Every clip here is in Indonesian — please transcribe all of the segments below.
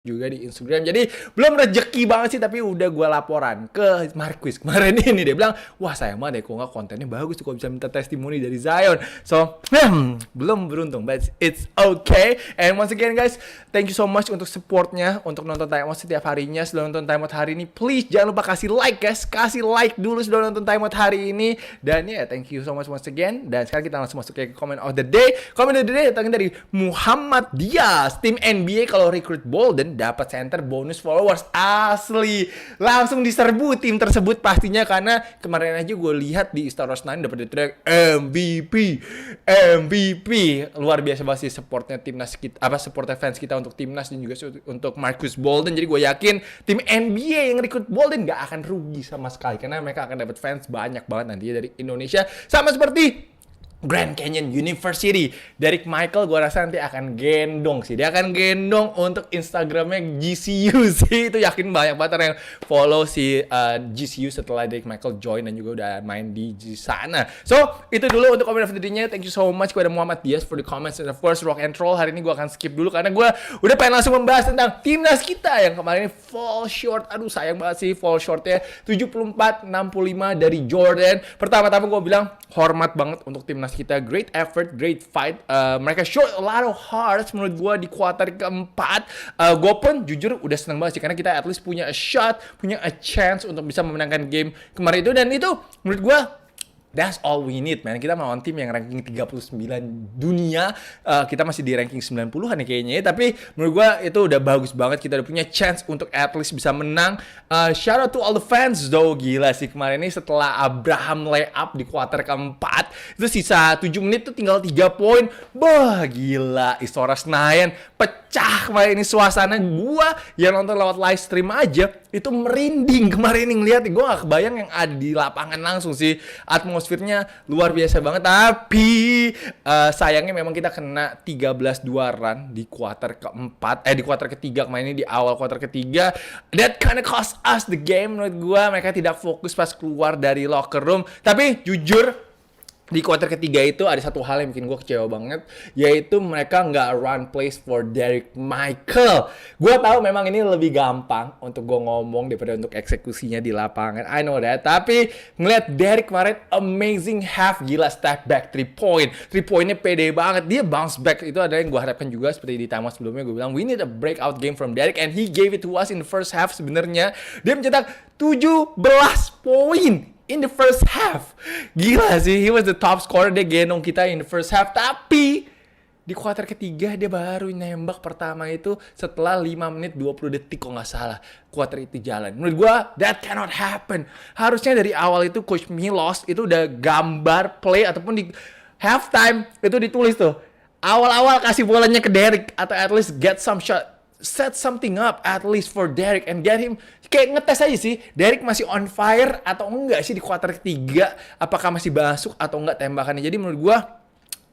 juga di Instagram. Jadi belum rezeki banget sih, tapi udah gue laporan ke Marquis kemarin ini. Dia bilang, wah sayang banget ya kok nggak kontennya bagus tuh, kok bisa minta testimoni dari Zion. So belum beruntung, but it's okay. And once again guys, thank you so much untuk supportnya, untuk nonton Timeout setiap harinya. Sudah nonton Timeout hari ini, please jangan lupa kasih like guys, kasih like dulu sudah nonton Timeout hari ini. Dan ya, thank you so much once again. Dan sekarang kita langsung masuk ke comment of the day. Comment of the day datangnya dari Muhammad Diaz. Tim NBA kalau recruit Bolden dapat center bonus followers. Asli langsung diserbu tim tersebut pastinya, karena kemarin aja gue lihat di Staros 9 dapat track MVP luar biasa banget sih supportnya timnas kita, supportnya fans kita untuk timnas dan juga untuk Marcus Bolden. Jadi gue yakin tim NBA yang recruit Bolden gak akan rugi sama sekali, karena mereka akan dapat fans banyak banget nantinya dari Indonesia, sama seperti Grand Canyon University. Derek Michael gue rasa nanti akan gendong sih. Dia akan gendong untuk Instagramnya GCU sih. Itu yakin banyak banget orang yang follow si GCU setelah Derek Michael join dan juga udah main di sana. So, itu dulu untuk comment of the day-nya. Thank you so much kepada Muhammad Diaz for the comments. And of course, Rock and Roll. Hari ini gue akan skip dulu karena gue udah pengen langsung membahas tentang timnas kita yang kemarin ini fall short. Aduh, sayang banget sih fall shortnya 74-65 dari Jordan. Pertama-tama gue bilang hormat banget untuk timnas kita, great effort, great fight. Mereka show a lot of hearts menurut gue di kuarter keempat. Gue pun jujur udah seneng banget sih, karena kita at least punya a shot, punya a chance untuk bisa memenangkan game kemarin itu. Dan itu menurut gue that's all we need, man. Kita melawan tim yang ranking 39 dunia. Kita masih di ranking 90-an ya kayaknya ya. Tapi menurut gue itu udah bagus banget. Kita udah punya chance untuk at least bisa menang. Shout out to all the fans though. Gila sih kemarin ini setelah Abraham layup di kuarter keempat, itu sisa 7 menit tuh tinggal 3 poin. Bah, gila. Istora Senayan pecah kemarin ini suasana. Gua yang nonton lewat live stream aja itu merinding kemarin ini ngeliat. Gue gak kebayang yang ada di lapangan langsung sih. Atmosfernya luar biasa banget. Tapi sayangnya memang kita kena 13-2 run di kuarter keempat. Di kuarter ketiga kemarin ini, di awal kuarter ketiga. That kinda cost us the game menurut gue. Mereka tidak fokus pas keluar dari locker room. Tapi jujur, di kuarter ketiga itu ada satu hal yang bikin gue kecewa banget, yaitu mereka nggak run plays for Derek Michael. Gue tahu memang ini lebih gampang untuk gue ngomong daripada untuk eksekusinya di lapangan, I know that. Tapi ngeliat Derek kemarin amazing half, gila step back 3 pointnya pede banget, dia bounce back. Itu adalah yang gue harapkan juga, seperti di timeout sebelumnya gue bilang we need a breakout game from Derek, and he gave it to us in the first half. Sebenarnya dia mencetak 17 poin in the first half. Gila sih, he was the top scorer. Dia gendong kita in the first half. Tapi di kuarter ketiga dia baru nembak pertama itu setelah 5 menit 20 detik kok nggak salah. Kuarter itu jalan. Menurut gue, that cannot happen. Harusnya dari awal itu Coach Milos itu udah gambar play, ataupun di halftime itu ditulis tuh, awal-awal kasih bolanya ke Derek, atau at least get some shot, set something up at least for Derek and get him, kayak ngetes aja sih Derek masih on fire atau enggak sih di kuarter ketiga, apakah masih masuk atau enggak tembakannya. Jadi menurut gua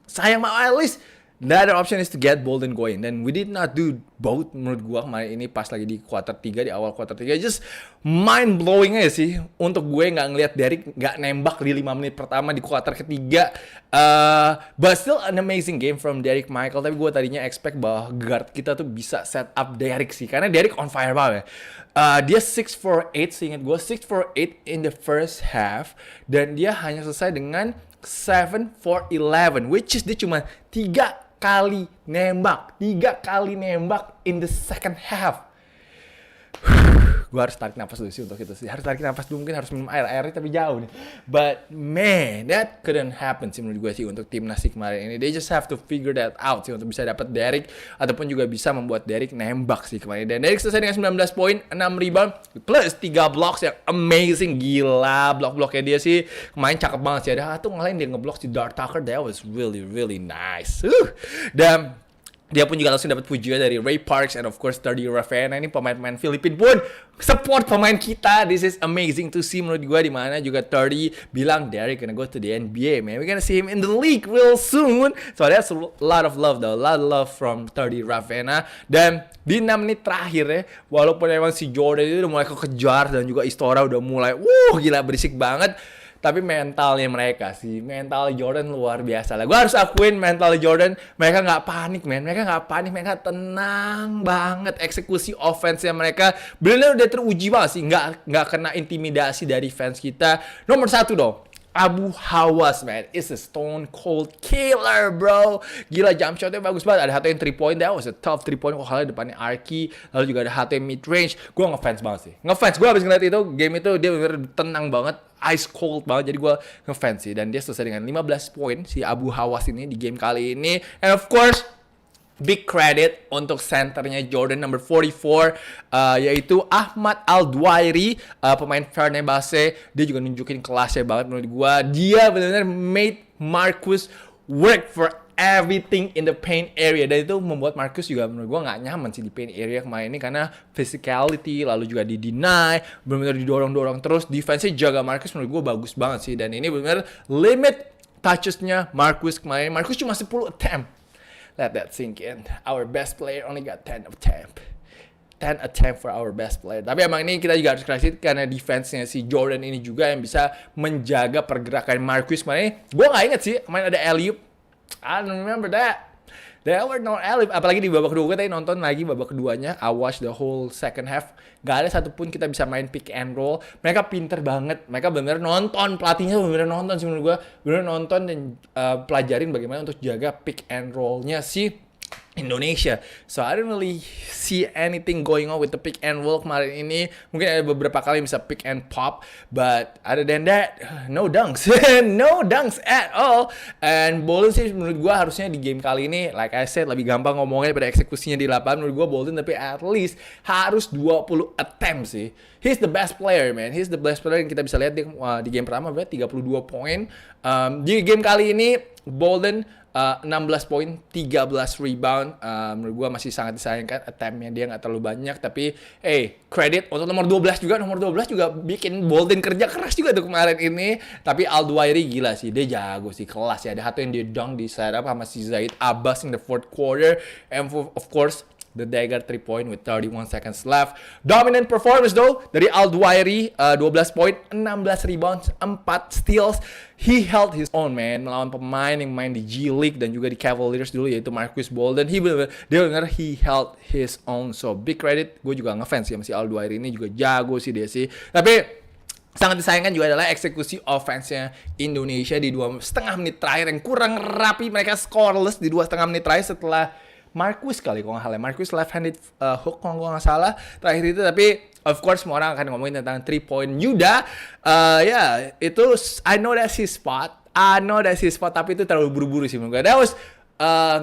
sayang banget. At least the other option is to get Bolden going, dan we did not do both menurut gua kemarin ini. Pas lagi di kuarter 3, di awal kuarter 3, just mind blowing aja sih untuk gue nggak ngelihat Derek nggak nembak di 5 menit pertama di kuarter ketiga. But still an amazing game from Derek Michael. Tapi gue tadinya expect bahwa guard kita tuh bisa set up Derek sih, karena Derek on fire banget. Dia 6 for 8, seingat gue 6 for 8 in the first half, dan dia hanya selesai dengan 7 for 11, which is dia cuma 3 kali nembak in the second half. Gue harus tarik nafas dulu sih untuk itu sih. Harus tarik nafas dulu, mungkin harus minum airnya tapi jauh nih. But man, that couldn't happen sih menurut gue sih untuk timnas sih kemarin ini. They just have to figure that out sih untuk bisa dapat Derek, ataupun juga bisa membuat Derek nembak sih kemarin. Dan Derek selesai dengan 19 poin, 6 rebound, plus 3 blocks yang amazing. Gila, blok-bloknya dia sih kemarin cakep banget sih. Ada tuh ngalahin dia ngeblok si Dart Tucker, that was really really nice. Dan dia pun juga langsung dapat pujian dari Ray Parks and of course Tardy Rafaela. Ini pemain-pemain Filipina pun support pemain kita. This is amazing to see menurut gue, dimana juga Tardy bilang Derek gonna go to the NBA, man. We're gonna see him in the league real soon. So that's a lot of love though. A lot of love from Tardy Rafaela. Dan di 6 menit terakhir ya, walaupun emang si Jordan itu udah mulai kekejar dan juga Istora udah mulai gila berisik banget, Tapi mentalnya mereka sih, mental Jordan luar biasa lah. Gue harus akuin mental Jordan, mereka nggak panik, men. Mereka nggak panik, mereka tenang banget. Eksekusi offense-nya mereka benar-benar udah teruji banget sih, nggak kena intimidasi dari fans kita. Nomor 1 dong. Abu Hawas, man, is a stone cold killer, bro. Gila, jump shotnya bagus banget. Ada satu yang 3 point, that was a tough 3 point. Halnya depannya Arki, lalu juga ada satu yang mid range. Gue ngefans banget sih. Ngefans, gue habis ngeliat itu, game itu dia bener tenang banget, ice cold banget. Jadi gue ngefans sih. Dan dia selesai dengan 15 poin si Abu Hawas ini di game kali ini. And of course, big credit untuk centernya Jordan number 44 yaitu Ahmad Al-Dwairi, pemain Fenerbahce. Dia juga nunjukin kelasnya banget menurut gua. Dia benar-benar made Marcus work for everything in the paint area, dan itu membuat Marcus juga menurut gua nggak nyaman sih di paint area kemarin ini karena physicality, lalu juga di deny, benar-benar didorong-dorong terus. Defense-nya jaga Marcus menurut gua bagus banget sih, dan ini benar-benar limit touches-nya Marcus kemarin. Marcus cuma 10 attempt. Let that sink in. Our best player only got 10 attempt. 10 attempt for our best player. Tapi emang ini kita juga harus kasih karena defense-nya si Jordan ini juga yang bisa menjaga pergerakan Marcus kemarin. Gue gak inget sih, kemarin ada alley-oop. I don't remember that. There were no alley-oop. Apalagi di babak kedua, gue tadi nonton lagi babak keduanya. I watched the whole second half. Gak ada satupun kita bisa main pick and roll. Mereka pinter banget. Mereka benar-benar nonton. Pelatihnya benar-benar nonton sih menurut gue. Benar-benar nonton dan pelajarin bagaimana untuk jaga pick and roll-nya si Indonesia. So I don't really see anything going on with the pick and roll kemarin ini. Mungkin ada beberapa kali bisa pick and pop, but other than that, no dunks. No dunks at all. And Bolden sih menurut gue harusnya di game kali ini, like I said, lebih gampang ngomongnya daripada eksekusinya di lapangan. Menurut gue Bolden, tapi at least harus 20 attempt sih. He's the best player, man. He's the best player yang kita bisa lihat di game pertama, berarti 32 poin. Di game kali ini, Bolden 16 poin, 13 rebound. Menurut gue masih sangat disayangkan. Attempt-nya dia nggak terlalu banyak. Tapi, credit untuk nomor 12 juga. Nomor 12 juga bikin Bolden kerja keras juga tuh kemarin ini. Tapi Al-Dwairi gila sih. Dia jago sih, kelas ya. Ada satu yang dia dunk di setup sama si Zaid Abbas in the fourth quarter. And of course, the dagger 3 point with 31 seconds left. Dominant performance though dari Al-Dwairi, 12 point, 16 rebounds, 4 steals. He held his own, man, melawan pemain yang main di G League dan juga di Cavaliers dulu, yaitu Marcus Bolden. He held his own. So big credit. Gue juga ngefans ya, masih Al-Dwairi ini juga jago sih dia sih. Tapi sangat disayangkan juga adalah eksekusi offense-nya Indonesia di 2,5 menit terakhir yang kurang rapi. Mereka scoreless di 2,5 menit terakhir setelah Marcus kali kalau nggak salah. Marcus left-handed hook kalau nggak salah terakhir itu. Tapi of course semua orang akan ngomongin tentang 3 point Yuda. Itu I know that's his spot. Tapi itu terlalu buru-buru sih menurut gue. That was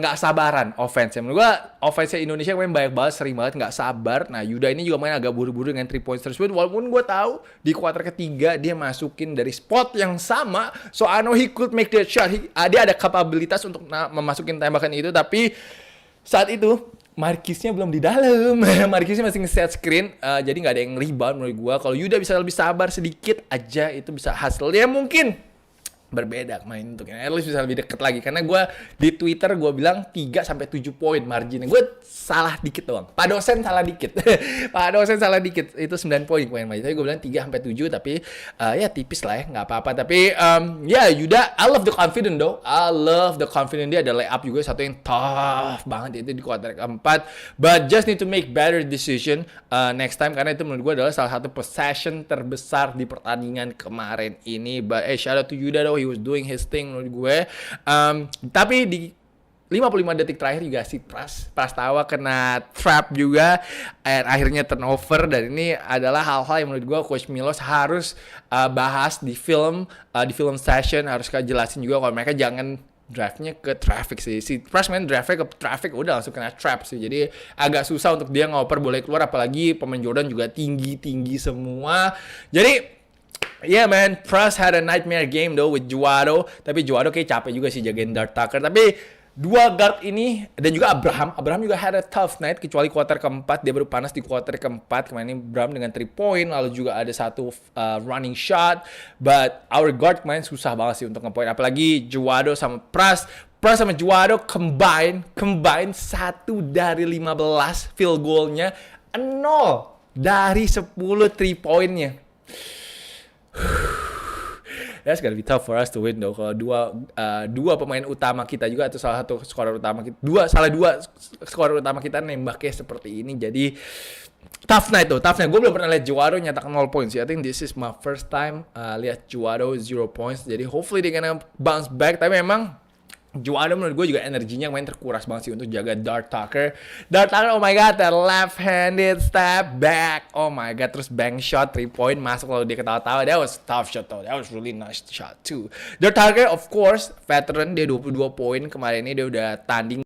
nggak sabaran offense. Menurut gue offense Indonesia main banyak banget, sering banget nggak sabar. Nah Yuda ini juga main agak buru-buru dengan 3 points tersebut. Walaupun gue tahu di kuarter ketiga dia masukin dari spot yang sama. So I know he could make that shot. Dia ada kapabilitas untuk memasukin tembakan itu. Tapi saat itu Marquisnya belum di dalam. Marquisnya masih nge-set screen, jadi nggak ada yang rebound menurut gue. Kalau Yuda bisa lebih sabar sedikit aja, itu bisa hasilnya mungkin berbeda main untuk ini. At least bisa lebih deket lagi. Karena gue di Twitter gue bilang 3-7 poin marginnya. Gue salah dikit doang. Pak dosen salah dikit. Itu 9 poin kemarin. Tapi gue bilang 3-7. Tapi ya tipis lah ya. Nggak apa-apa. Tapi Yuda, I love the confidence though. Dia ada layup juga. Satu yang tough banget itu di kuarter keempat. But just need to make better decision next time. Karena itu menurut gue adalah salah satu possession terbesar di pertandingan kemarin ini. But shout out to Yuda though. He was doing his thing menurut gue. Tapi di 55 detik terakhir juga si Prastawa kena trap juga, and akhirnya turnover. Dan ini adalah hal-hal yang menurut gue Coach Milos harus bahas di film session. Harus jelasin juga kalau mereka jangan drive-nya ke traffic sih. Si Prashman drive-nya ke traffic udah langsung kena trap sih. Jadi agak susah untuk dia ngoper boleh keluar. Apalagi pemain Jordan juga tinggi-tinggi semua. Jadi yeah man, Pras had a nightmare game though with Juado. Tapi Juado kayak capek juga sih jagain Dart Tucker. Tapi dua guard ini dan juga Abraham juga had a tough night. Kecuali kuarter keempat, dia baru panas di kuarter keempat. Kemarin ini Abraham dengan 3 point. Lalu juga ada satu running shot. But our guard kemarin susah banget sih untuk nge-point. Apalagi Juado sama Pras sama Juado combine 1 dari 15 field goal-nya, 0 dari 10 3 point-nya. That's gonna be tough for us to win though. Kalau dua pemain utama kita juga atau salah satu scorer utama kita, dua scorer utama kita nembaknya seperti ini. Jadi tough night. Gue belum pernah lihat Joado nyetak 0 points. I think this is my first time lihat Joado 0 points. Jadi hopefully dia gonna bounce back. Tapi memang Joado menurut gue juga energinya main terkuras banget sih untuk jaga Dart Tucker. Oh my god, that left-handed step back. Oh my god, terus bank shot 3 point masuk lalu dia ketawa-tawa. That was tough shot though. That was really nice shot too. Dart Tucker of course veteran, dia 22 poin kemarin ini, dia udah tanding